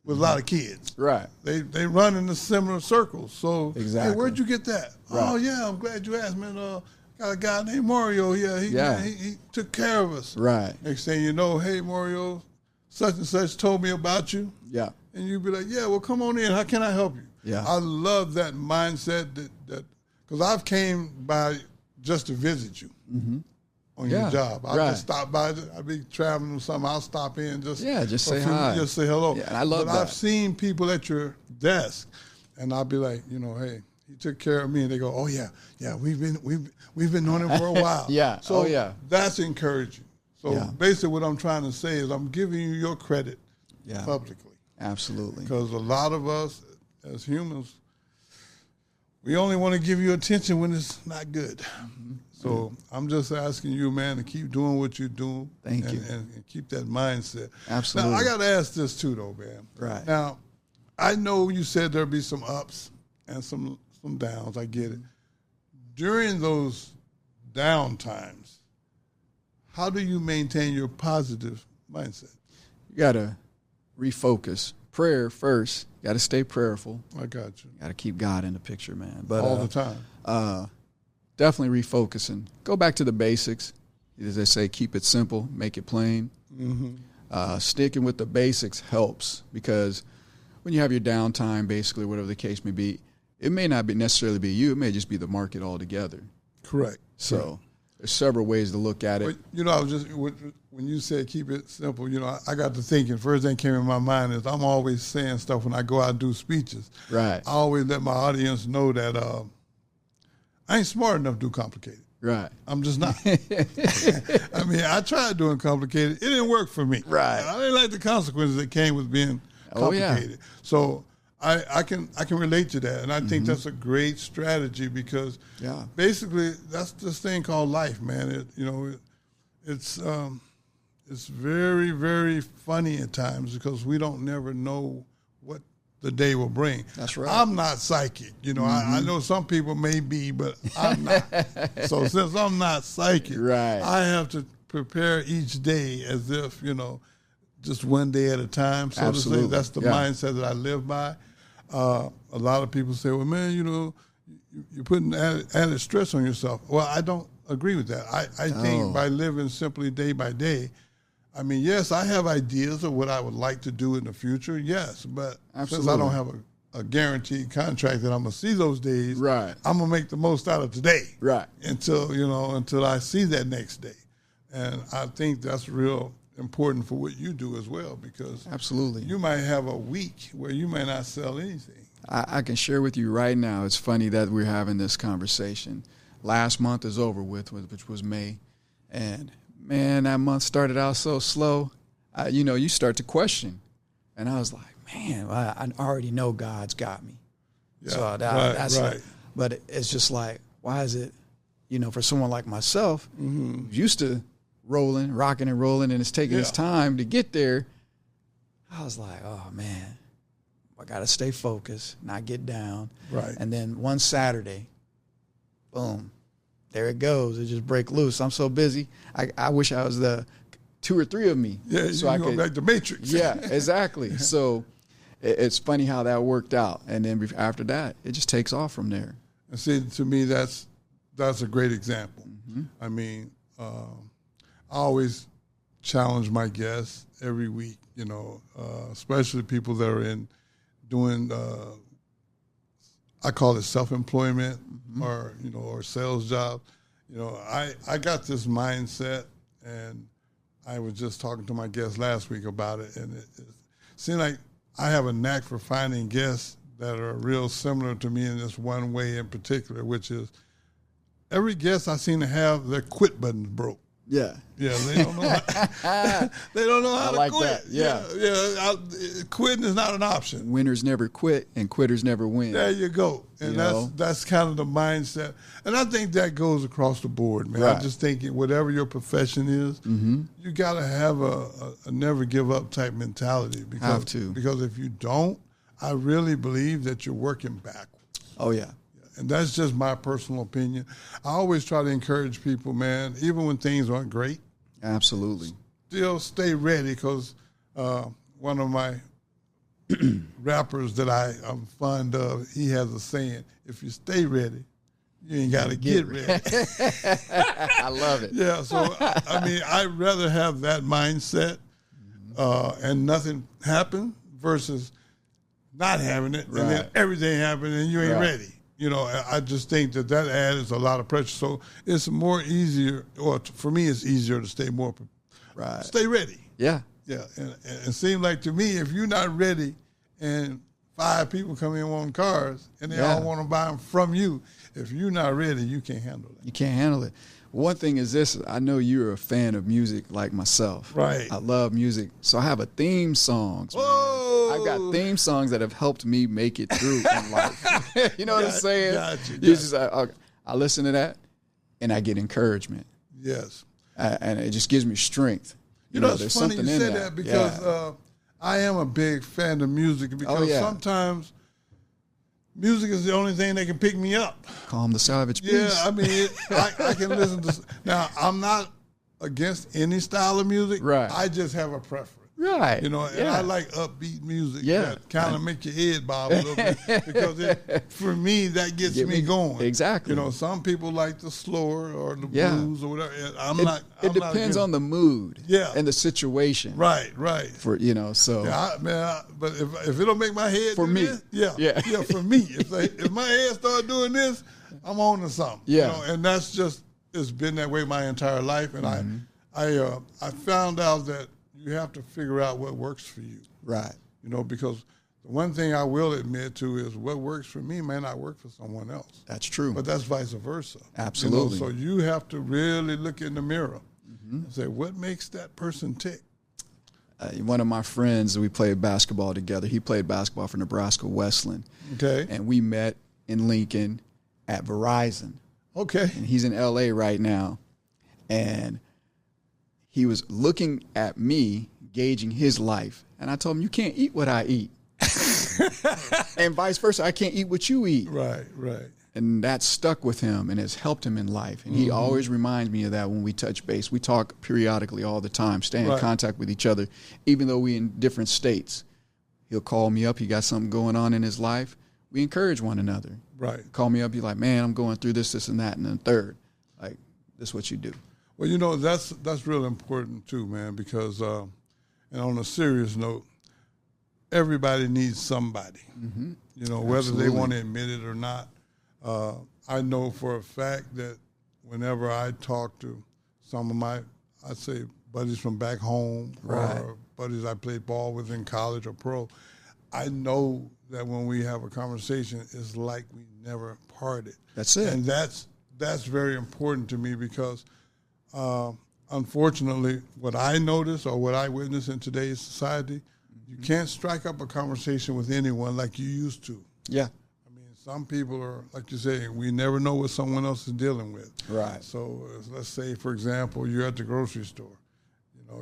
a lot of kids. Right. They run in the similar circles. So, exactly. Hey, where'd you get that? Right. Oh, yeah, I'm glad you asked, man. Got a guy named Mario. Yeah, he took care of us. Right. Next thing you know, hey, Mario, such and such told me about you. Yeah. And you'd be like, yeah, well, come on in. How can I help you? Yeah. I love that mindset that because I've came by just to visit you on your job. I just stop by. I'd be traveling or something. I'll stop in just say hi. Just say hello. Yeah, and I love that. But I've seen people at your desk, and I'll be like, you know, hey, he took care of me. And they go, oh, yeah, we've been knowing him for a while. So that's encouraging. So basically what I'm trying to say is I'm giving you your credit publicly. Absolutely. Because a lot of us as humans, we only want to give you attention when it's not good. So I'm just asking you, man, to keep doing what you're doing. Thank you. And keep that mindset. Absolutely. Now, I got to ask this too, though, man. Right. Now, I know you said there'll be some ups and some downs. I get it. During those down times, how do you maintain your positive mindset? You got to refocus. Prayer first. You got to stay prayerful. I got you. Got to keep God in the picture, man. But all the time. Definitely refocusing. Go back to the basics. As they say, keep it simple, make it plain. Sticking with the basics helps because when you have your downtime, basically, whatever the case may be, it may not necessarily be you. It may just be the market altogether. Correct. So there's several ways to look at it. But, you know, I was just when you said keep it simple, you know, I got to thinking. First thing came in my mind is I'm always saying stuff when I go out and do speeches. Right. I always let my audience know that I ain't smart enough to do complicated. Right. I'm just not. I mean, I tried doing complicated. It didn't work for me. Right. I didn't like the consequences that came with being complicated. So I can relate to that, and I think that's a great strategy because basically that's this thing called life, man. It's very, very funny at times because we don't never know what the day will bring. That's right. I'm not psychic. You know, I know some people may be, but I'm not. So since I'm not psychic, I have to prepare each day as if, you know, just one day at a time. So Absolutely. to say, that's the mindset that I live by. A lot of people say, well, man, you know, you're putting added stress on yourself. Well, I don't agree with that. I think by living simply day by day, I mean, yes, I have ideas of what I would like to do in the future, yes, but since I don't have a guaranteed contract that I'm going to see those days, I'm going to make the most out of today until I see that next day. And I think that's real important for what you do as well because you might have a week where you may not sell anything. I can share with you right now, it's funny that we're having this conversation. Last month is over with, which was May, and man, that month started out so slow. You start to question. And I was like, man, I already know God's got me. Yeah, so that's right. But it's just like, why is it, for someone like myself, who's used to rocking and rolling, and it's taking its time to get there, I was like, oh, man, I got to stay focused, not get down. Right. And then one Saturday, boom. There it goes. It just break loose. I'm so busy. I wish I was the 2 or 3 of me. Yeah, so I go back to Matrix. Yeah, exactly. So it's funny how that worked out. And then after that, it just takes off from there. And see, to me, that's a great example. Mm-hmm. I mean, I always challenge my guests every week, especially people that are doing, I call it self-employment or sales jobs. I got this mindset, and I was just talking to my guest last week about it, and it seemed like I have a knack for finding guests that are real similar to me in this one way in particular, which is every guest I seem to have their quit buttons broke. Yeah. Yeah, they don't know how, they don't know how I like to quit. That. Yeah. Quitting is not an option. Winners never quit and quitters never win. There you go. And that's kind of the mindset. And I think that goes across the board, man. Right. I just think whatever your profession is, you got to have a never give up type mentality. Have to. Because if you don't, I really believe that you're working backwards. Oh, yeah. And that's just my personal opinion. I always try to encourage people, man, even when things aren't great. Absolutely. Still stay ready, because one of my rappers that I'm fond of, he has a saying, if you stay ready, you ain't got to get ready. I love it. Yeah, so, I mean, I'd rather have that mindset and nothing happen versus not having it, and then everything happened and you ain't ready. I just think that adds a lot of pressure. So it's easier, or for me, it's easier to stay stay ready. Yeah. Yeah. And it seems like to me, if you're not ready and 5 people come in wanting cars and they all want to buy them from you, if you're not ready, you can't handle it. You can't handle it. One thing is this, I know you're a fan of music like myself. Right. I love music. So I have a theme songs. Whoa. I've got theme songs that have helped me make it through in life. You know what I'm saying? Gotcha. Just, I listen to that and I get encouragement. Yes. And it just gives me strength. It's funny you say that because I am a big fan of music, because sometimes music is the only thing that can pick me up. Calm the savage beast. Yeah, I mean, I can listen to. Now, I'm not against any style of music. Right. I just have a preference. Right. And I like upbeat music that kind of make your head bob a little bit, because for me, that gets me going. Exactly. Some people like the slower or the blues or whatever. It depends on the mood and the situation. Right. For, so. Yeah, but if it don't make my head for do me. This, for me. If my head start doing this, I'm on to something. Yeah. And that's just, it's been that way my entire life. And I found out that you have to figure out what works for you. Right. Because the one thing I will admit to is what works for me may not work for someone else. That's true. But that's vice versa. Absolutely. So you have to really look in the mirror and say, what makes that person tick? One of my friends, we played basketball together. He played basketball for Nebraska Westland. Okay. And we met in Lincoln at Verizon. Okay. And he's in L.A. right now. And he was looking at me, gauging his life. And I told him, you can't eat what I eat. And vice versa, I can't eat what you eat. Right. And that stuck with him and has helped him in life. And he always reminds me of that when we touch base. We talk periodically all the time, stay in contact with each other, even though we're in different states. He'll call me up. He got something going on in his life. We encourage one another. Right. Call me up. Be like, man, I'm going through this, and that, and then third. Like, this is what you do. Well, that's real important too, man, because, and on a serious note, everybody needs somebody, whether Absolutely. they want to admit it or not. I know for a fact that whenever I talk to some of my, I'd say, buddies from back home or buddies I played ball with in college or pro, I know that when we have a conversation, it's like we never parted. That's it. And that's very important to me, because unfortunately, what I notice or what I witness in today's society, you can't strike up a conversation with anyone like you used to. Yeah. I mean, some people are, like you say, we never know what someone else is dealing with. Right. So let's say, for example, you're at the grocery store.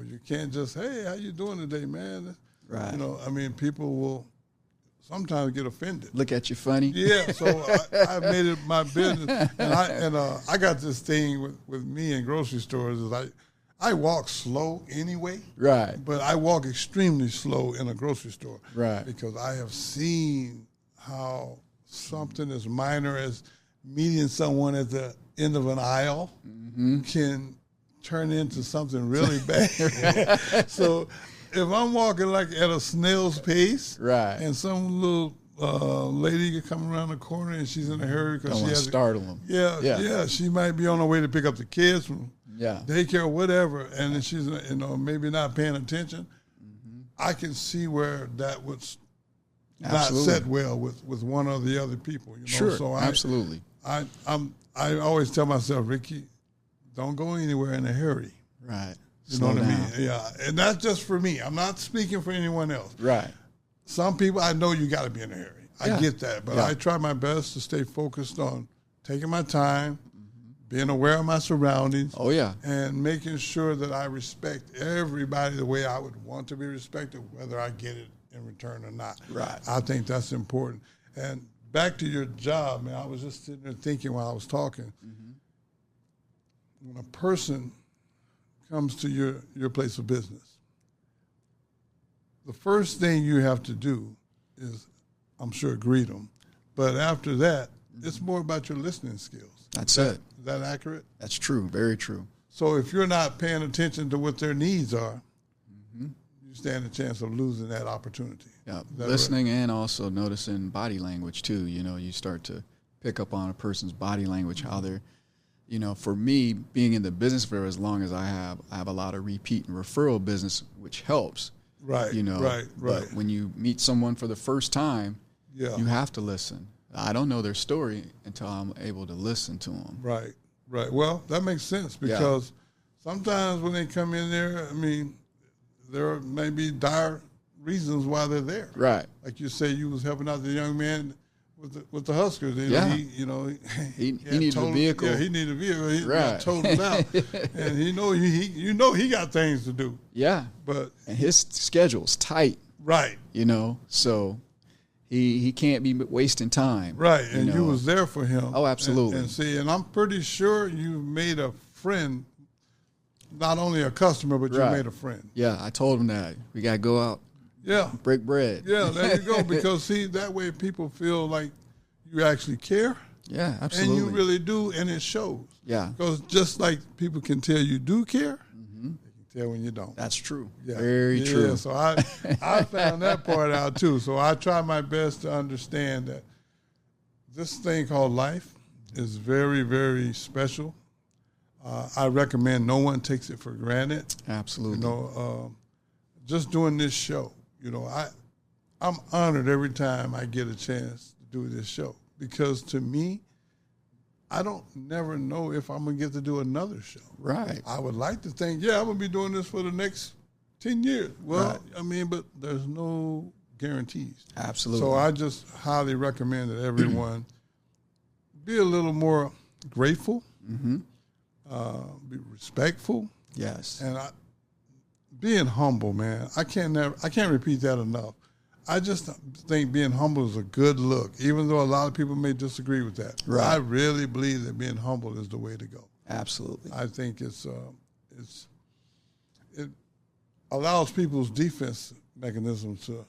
You can't just, hey, how you doing today, man? Right. I mean, people will sometimes get offended. Look at you funny. Yeah, so I made it my business, and I got this thing with me in grocery stores is I walk slow anyway. Right. But I walk extremely slow in a grocery store. Right. Because I have seen how something as minor as meeting someone at the end of an aisle can turn into something really bad. So if I'm walking like at a snail's pace, right, and some little lady come around the corner and she's in a hurry because she has to startle them. Yeah, she might be on her way to pick up the kids from daycare or whatever, and then she's maybe not paying attention. I can see where that would not set well with one or the other people. Sure, so absolutely. I always tell myself, Ricky, don't go anywhere in a hurry. Right. You know what I mean? Yeah, and that's just for me. I'm not speaking for anyone else. Right. Some people, I know you got to be in a hurry. I get that, but I try my best to stay focused on taking my time, being aware of my surroundings. Oh, yeah. And making sure that I respect everybody the way I would want to be respected, whether I get it in return or not. Right. I think that's important. And back to your job, man, I was just sitting there thinking while I was talking. When a person comes to your place of business, the first thing you have to do is, I'm sure, greet them. But after that, it's more about your listening skills. That's it. Is that accurate? That's true. Very true. So if you're not paying attention to what their needs are, you stand a chance of losing that opportunity. Yeah, listening right? And also noticing body language too. You start to pick up on a person's body language, how they're, for me, being in the business for as long as I have a lot of repeat and referral business, which helps. Right. Right. But when you meet someone for the first time, you have to listen. I don't know their story until I'm able to listen to them. Right. Well, that makes sense because sometimes when they come in there, I mean, there may be dire reasons why they're there. Right. Like you say, you was helping out the young man with the Huskers. He needed a vehicle. Yeah, he needed a vehicle. He got totaled out, and he got things to do. Yeah, and his schedule's tight. Right. So he can't be wasting time. Right, and you was there for him. Oh, absolutely. And I'm pretty sure you made a friend. Not only a customer, but you made a friend. Yeah, I told him that. We got to go out. Yeah. Break bread. Yeah, there you go. Because, see, that way people feel like you actually care. Yeah, absolutely. And you really do, and it shows. Yeah. Because just like people can tell you do care, they can tell when you don't. That's true. Yeah. Very true. So I found that part out, too. So I try my best to understand that this thing called life is very, very special. I recommend no one takes it for granted. Absolutely. Just doing this show, I'm honored every time I get a chance to do this show because to me, I don't never know if I'm going to get to do another show. Right. I would like to think, I'm going to be doing this for the next 10 years. Well, right. But there's no guarantees. Absolutely. So I just highly recommend that everyone be a little more grateful. Be respectful. Yes. And being humble, man. I can't repeat that enough. I just think being humble is a good look, even though a lot of people may disagree with that. Right. I really believe that being humble is the way to go. Absolutely. I think it allows people's defense mechanisms to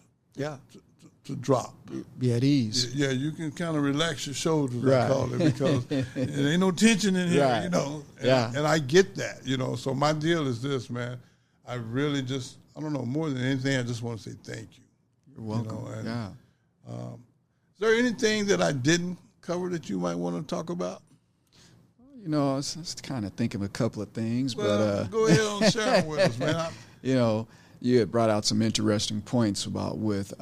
drop. Be at ease. Yeah, you can kind of relax your shoulders, I call it, because there ain't no tension in here, And I get that, So my deal is this, man. I really just, I don't know, more than anything, I just want to say thank you. You're welcome. Is there anything that I didn't cover that you might want to talk about? I was kind of thinking of a couple of things. Well, go ahead and share them with us, man. You had brought out some interesting points about with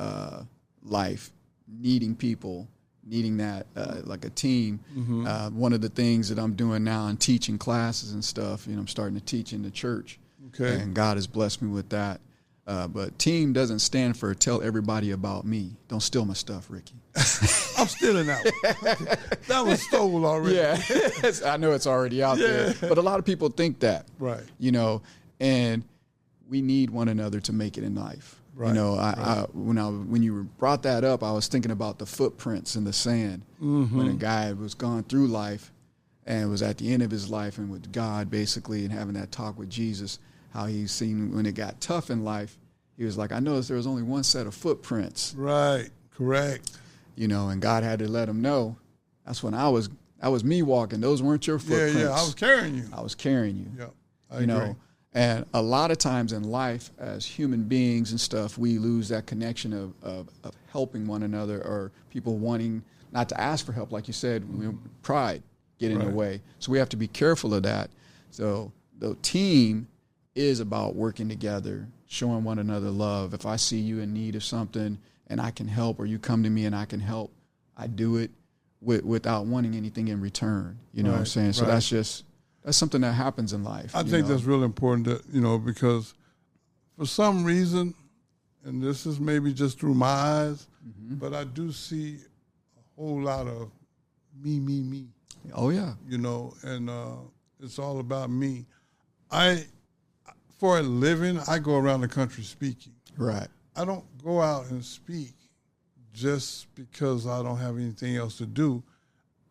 life, needing people, needing that like a team. One of the things that I'm doing now, I'm teaching classes and stuff. I'm starting to teach in the church. Okay. And God has blessed me with that. But team doesn't stand for tell everybody about me. Don't steal my stuff, Ricky. I'm stealing that one. That was stolen already. Yeah. I know it's already out there. But a lot of people think that. Right. And we need one another to make it in life. Right. When you brought that up, I was thinking about the footprints in the sand. When a guy was going through life and was at the end of his life and with God basically and having that talk with Jesus, how he's seen when it got tough in life, he was like, I noticed there was only one set of footprints. Right. Correct. And God had to let him know. That's when I was That was me walking. Those weren't your footprints. Yeah, I was carrying you. I was carrying you. Yeah, I agree. And a lot of times in life, as human beings and stuff, we lose that connection of helping one another, or people wanting not to ask for help, like you said, pride get in the way. So we have to be careful of that. So the team is about working together, showing one another love. If I see you in need of something and I can help, or you come to me and I can help, I do it without wanting anything in return. You know what I'm saying? So that's something that happens in life. I think that's really important, because for some reason, and this is maybe just through my eyes, but I do see a whole lot of me. Oh, yeah. And it's all about me. For a living, I go around the country speaking. Right. I don't go out and speak just because I don't have anything else to do.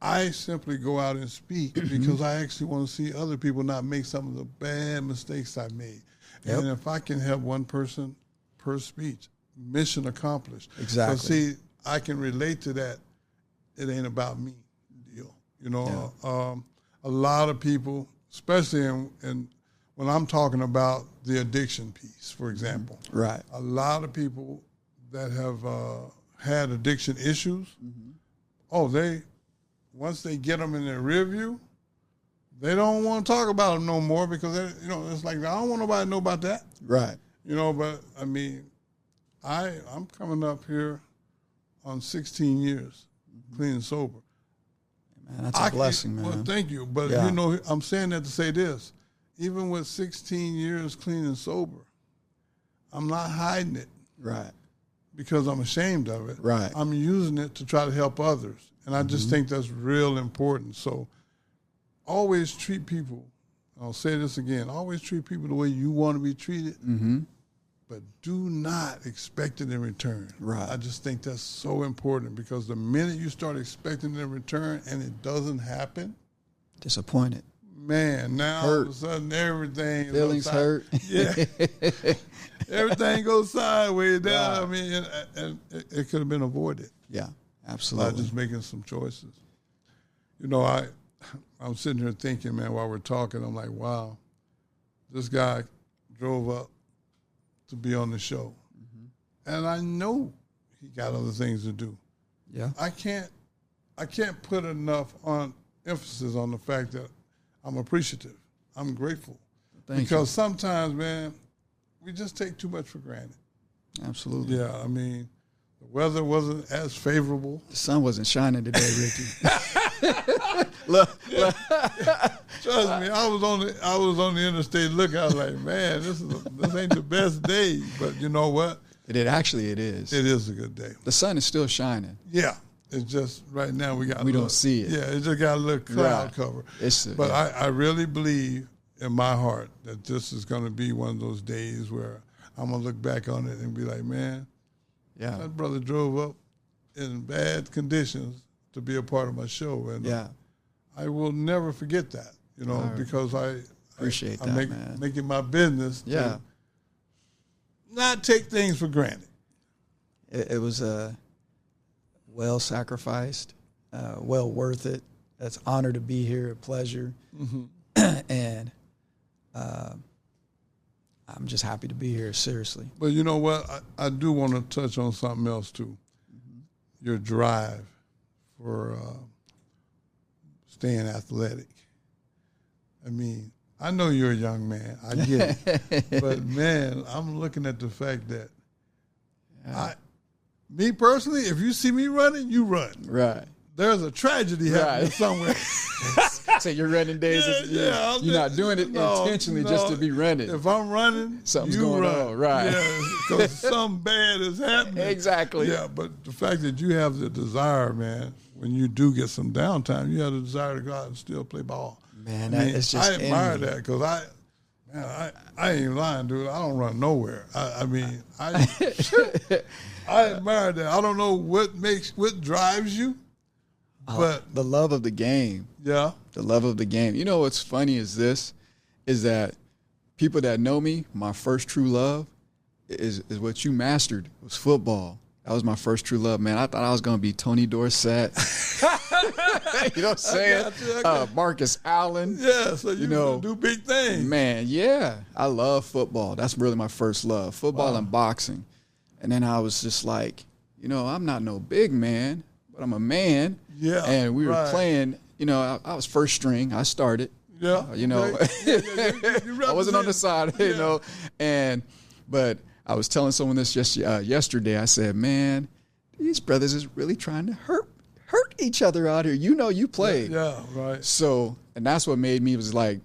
I simply go out and speak because I actually want to see other people not make some of the bad mistakes I made. Yep. And if I can help one person per speech, mission accomplished. Exactly. So see, I can relate to that. It ain't about me deal. A lot of people, especially in when I'm talking about the addiction piece, for example. Right. A lot of people that have had addiction issues, once they get them in their rear view, they don't want to talk about them no more because it's like, I don't want nobody to know about that. Right. But I mean, I'm coming up here on 16 years, clean and sober. Man, that's a blessing, man. Well, thank you. But, I'm saying that to say this. Even with 16 years clean and sober, I'm not hiding it. Right. Because I'm ashamed of it. Right. I'm using it to try to help others. And I just think that's real important. So always treat people, I'll say this again, always treat people the way you want to be treated, but do not expect it in return. Right. I just think that's so important because the minute you start expecting it in return and it doesn't happen. Disappointed. Man, now all of a sudden everything feelings hurt. Yeah, everything goes sideways. Down. Right. I mean, and it could have been avoided. Yeah, absolutely. By just making some choices. I'm sitting here thinking, man, while we're talking, I'm like, wow, this guy drove up to be on the show, and I know he got other things to do. Yeah, I can't put enough emphasis on the fact that I'm appreciative. I'm grateful. Because sometimes, man, we just take too much for granted. Absolutely. Yeah, I mean, the weather wasn't as favorable. The sun wasn't shining today, Ricky. Look. Trust me, I was on the interstate looking. I was like, man, this ain't the best day. But you know what? It is. It is a good day. The sun is still shining. Yeah. It's just right now we don't see it. Yeah, it just got a little cloud cover. But I really believe in my heart that this is going to be one of those days where I'm going to look back on it and be like, man, that brother drove up in bad conditions to be a part of my show. And I will never forget that, because I appreciate that, man. Make it my business to not take things for granted. It was well sacrificed, well worth it. It's an honor to be here, a pleasure. And I'm just happy to be here, seriously. But you know what? I do want to touch on something else, too. Your drive for staying athletic. I mean, I know you're a young man. I get it. But, man, I'm looking at the fact that me personally, if you see me running, you run. Right. There's a tragedy happening somewhere. So your running days, you're not doing it intentionally just to be running. If I'm running, something's going on. Right. Yeah, because something bad is happening. Exactly. Yeah, but the fact that you have the desire, man, when you do get some downtime, you have the desire to go out and still play ball. Man, it's just I admire that because I ain't lying, dude. I don't run nowhere. I admire that. I don't know what drives you, but the love of the game. Yeah, the love of the game. You know what's funny is that people that know me, my first true love is what you mastered. It was football. That was my first true love, man. I thought I was gonna be Tony Dorsett. You know what I'm saying? Marcus Allen. Yeah, so you know, do big things. Man, yeah. I love football. That's really my first love, football and boxing. And then I was just like, you know, I'm not no big man, but I'm a man. Yeah. And we were playing, you know, I was first string. I started. Yeah. You know, I wasn't on the side, you know. But I was telling someone this just yesterday. I said, man, these brothers is really trying to hurt each other out here. You know, you played. Yeah, right. So, and that's what made me was like,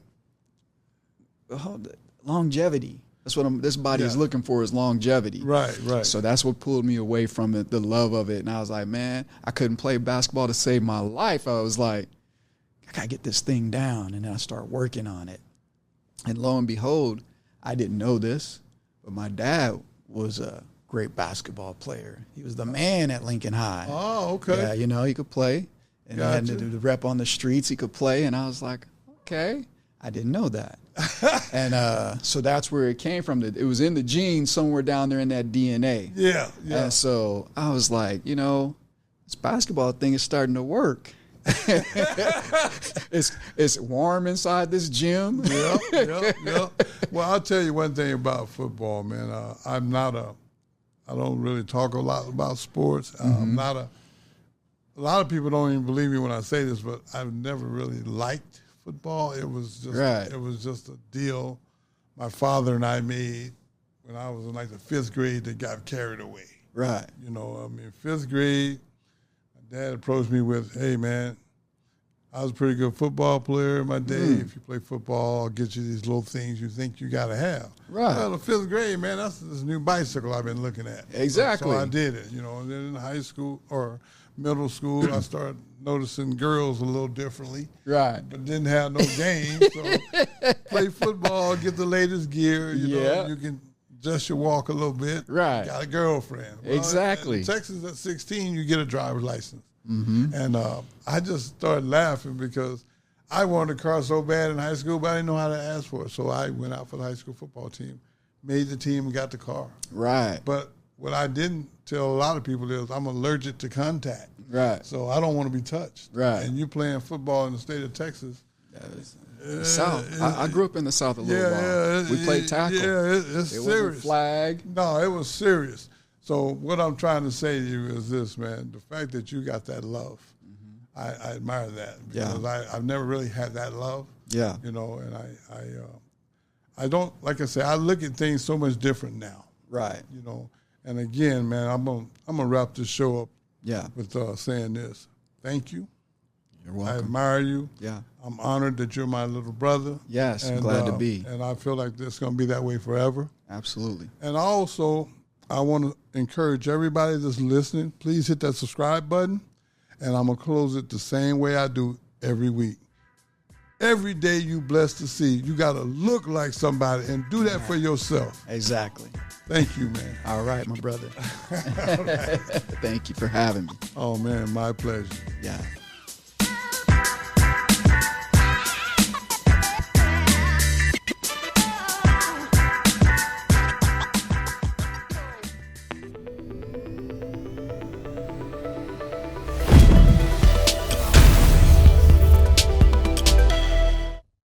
longevity. That's what this body is looking for, is longevity. Right, right. So that's what pulled me away from it, the love of it. And I was like, man, I couldn't play basketball to save my life. I was like, I got to get this thing down. And then I start working on it. And lo and behold, I didn't know this, but my dad was a great basketball player. He was the man at Lincoln High. Oh, okay. Yeah, you know, he could play. And had the rep on the streets, he could play. And I was like, okay. I didn't know that. And so that's where it came from. It was in the genes somewhere down there in that DNA. Yeah, yeah. And so I was like, you know, this basketball thing is starting to work. It's warm inside this gym. Yeah. Well, I'll tell you one thing about football, man. I don't really talk a lot about sports. A lot of people don't even believe me when I say this, but I've never really liked football. It was just a deal my father and I made when I was in like the 5th grade that got carried away. Right. You know, I mean, 5th grade, my dad approached me with, hey, man, I was a pretty good football player in my day. If you play football, I'll get you these little things you think you got to have. Right. Well, the 5th grade, man, that's this new bicycle I've been looking at. Exactly. So I did it, you know. And then in high school or middle school, I started noticing girls a little differently. Right. But didn't have no game. So play football, get the latest gear. You know, you can adjust your walk a little bit. Right. Got a girlfriend. Well, exactly. In Texas, at 16, you get a driver's license. And I just started laughing because I wanted a car so bad in high school, but I didn't know how to ask for it. So I went out for the high school football team, made the team, and got the car. Right. But what I didn't tell a lot of people is I'm allergic to contact. Right. So I don't want to be touched. Right. And you playing football in the state of Texas. The South. I grew up in the South a little while. We played tackle. Yeah, it's serious. Wasn't flag. No, it was serious. So what I'm trying to say to you is this, man. The fact that you got that love, I admire that. Because I've never really had that love. Yeah. You know, and I don't, like I say, I look at things so much different now. Right. You know, and again, man, I'm gonna wrap this show up with saying this. Thank you. You're welcome. I admire you. Yeah. I'm honored that you're my little brother. Yes, and, glad to be. And I feel like this is going to be that way forever. Absolutely. And also, I want to encourage everybody that's listening, please hit that subscribe button. And I'm going to close it the same way I do every week. Every day you blessed to see, you got to look like somebody and do that for yourself. Exactly. Thank you, man. All right, my brother. Thank you for having me. Oh, man, my pleasure. Yeah.